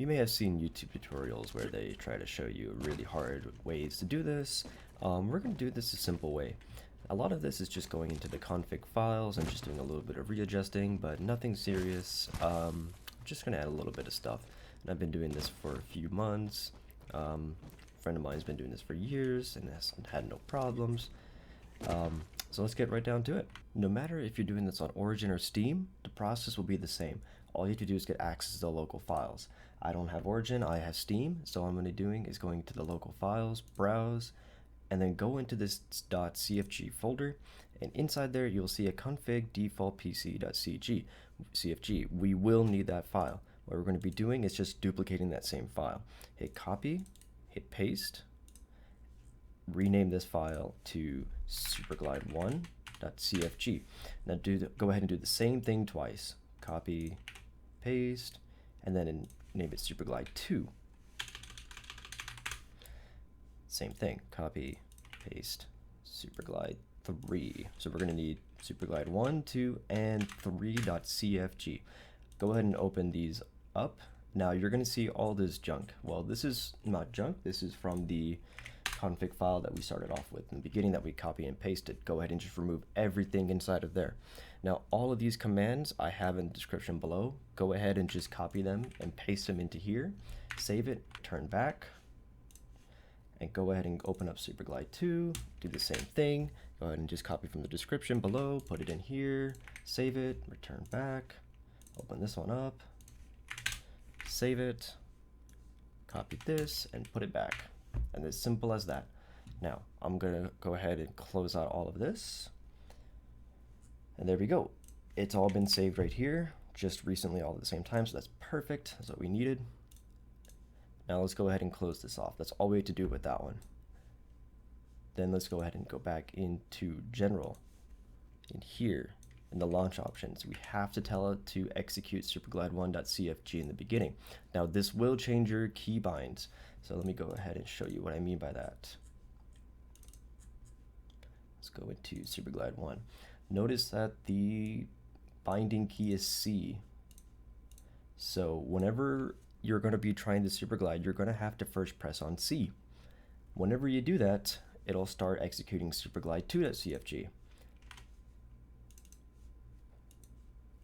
You may have seen YouTube tutorials where they try to show you really hard ways to do this. We're going to do this a simple way. A lot of this is just going into the config files and just doing a little bit of readjusting, but nothing serious. Just going to add a little bit of stuff. And I've been doing this for a few months. A friend of mine's been doing this for years and has had no problems. So let's get right down to it. No matter if you're doing this on Origin or Steam, the process will be the same. All you have to do is get access to the local files. I don't have Origin, I have Steam, so what I'm going to be doing is going to the local files, browse, and then go into this .cfg folder, and inside there you'll see a config default pc.cfg. We will need that file. What we're going to be doing is just duplicating that same file. Hit copy, hit paste, rename this file to superglide1.cfg. Now go ahead and do the same thing twice. Copy, paste, and then name it superglide2. Same thing, copy, paste, superglide3. So we're going to need superglide1, 2, and 3.cfg. Go ahead and open these up. Now you're going to see all this junk. Well, this is not junk. This is from the config file that we started off with in the beginning that we copy and pasted. Go ahead and just remove everything inside of there. Now all of these commands I have in the description below. Go ahead and just copy them and paste them into here. Save it, turn back, and go ahead and open up superglide2. Do the same thing. Go ahead and just copy from the description below, put it in here, save it, return back, open this one up, save it, copy this, and put it back. And as simple as that. Now I'm gonna go ahead and close out all of this, and there we go. It's all been saved right here just recently all at the same time, so that's perfect. That's what we needed. Now let's go ahead and close this off. That's all we had to do with that one. Then let's go ahead and go back into general. In here in the launch options, we have to tell it to execute superglide1.cfg in the beginning. Now this will change your keybinds. So let me go ahead and show you what I mean by that. Let's go into superglide1. Notice that the binding key is C. So whenever you're going to be trying the superglide, you're going to have to first press on C. Whenever you do that, it'll start executing superglide2.cfg.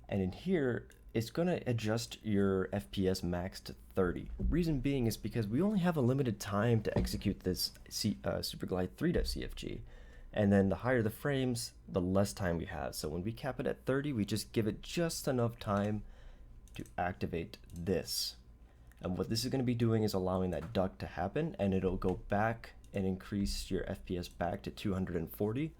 And in here, it's going to adjust your FPS max to 30. Reason being is because we only have a limited time to execute this superglide3.cfg. And then the higher the frames, the less time we have. So when we cap it at 30, we just give it just enough time to activate this. And what this is going to be doing is allowing that duck to happen, and it'll go back and increase your FPS back to 240.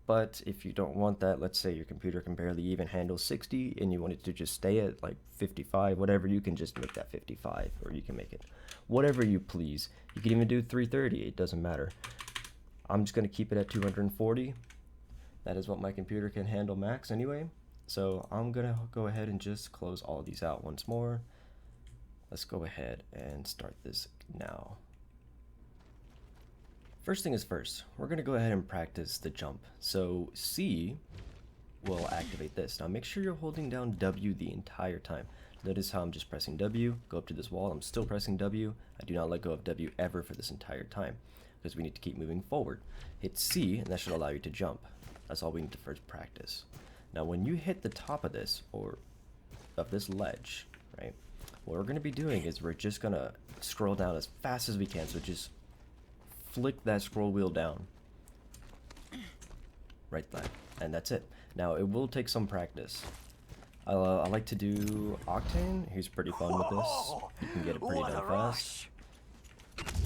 But if you don't want that, let's say your computer can barely even handle 60 and you want it to just stay at like 55, whatever, you can just make that 55, or you can make it whatever you please. You can even do 330, it doesn't matter. I'm just going to keep it at 240. That is what my computer can handle max anyway. So I'm going to go ahead and just close all these out once more. Let's go ahead and start this now. First thing is first, we're going to go ahead and practice the jump. So C will activate this. Now make sure you're holding down W the entire time. Notice how I'm just pressing W, go up to this wall, I'm still pressing W. I do not let go of W ever for this entire time, because we need to keep moving forward. Hit C, and that should allow you to jump. That's all we need to first practice. Now when you hit the top of this, or of this ledge, right, what we're going to be doing is we're just going to scroll down as fast as we can. So just flick that scroll wheel down. Right there. And that's it. Now it will take some practice. I like to do Octane. He's pretty fun with this. You can get it pretty damn fast.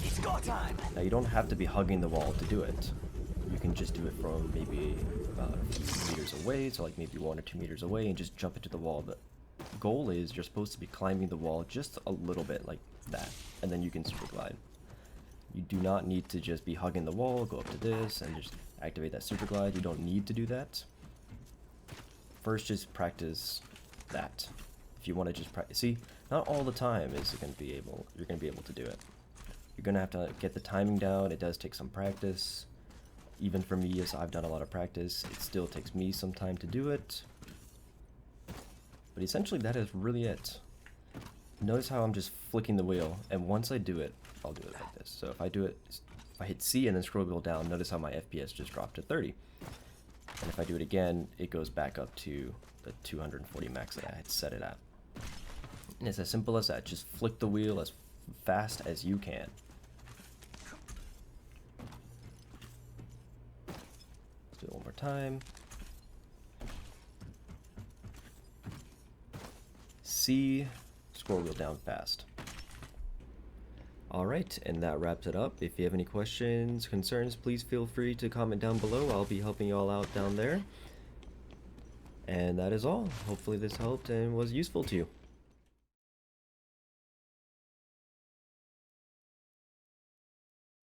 It's go time. Now you don't have to be hugging the wall to do it. You can just do it from maybe a few meters away, so like maybe 1 or 2 meters away, and just jump into the wall. The goal is you're supposed to be climbing the wall just a little bit like that, and then you can super glide. You do not need to just be hugging the wall, go up to this, and just activate that super glide. You don't need to do that. First, just practice that. If you want to just practice, see, not all the time is it going to be able. You're going to be able to do it. You're going to have to get the timing down. It does take some practice. Even for me, as I've done a lot of practice, it still takes me some time to do it. But essentially, that is really it. notice how I'm just flicking the wheel, and once I do it, I'll do it like this. So if I do it, if I hit C and then scroll wheel down, notice how my FPS just dropped to 30. And if I do it again, it goes back up to the 240 max that I had set it at. And it's as simple as that. Just flick the wheel as fast as you can. Let's do it one more time. C, scroll wheel down fast. Alright, and that wraps it up. If you have any questions, concerns, please feel free to comment down below. I'll be helping you all out down there. And that is all. Hopefully this helped and was useful to you.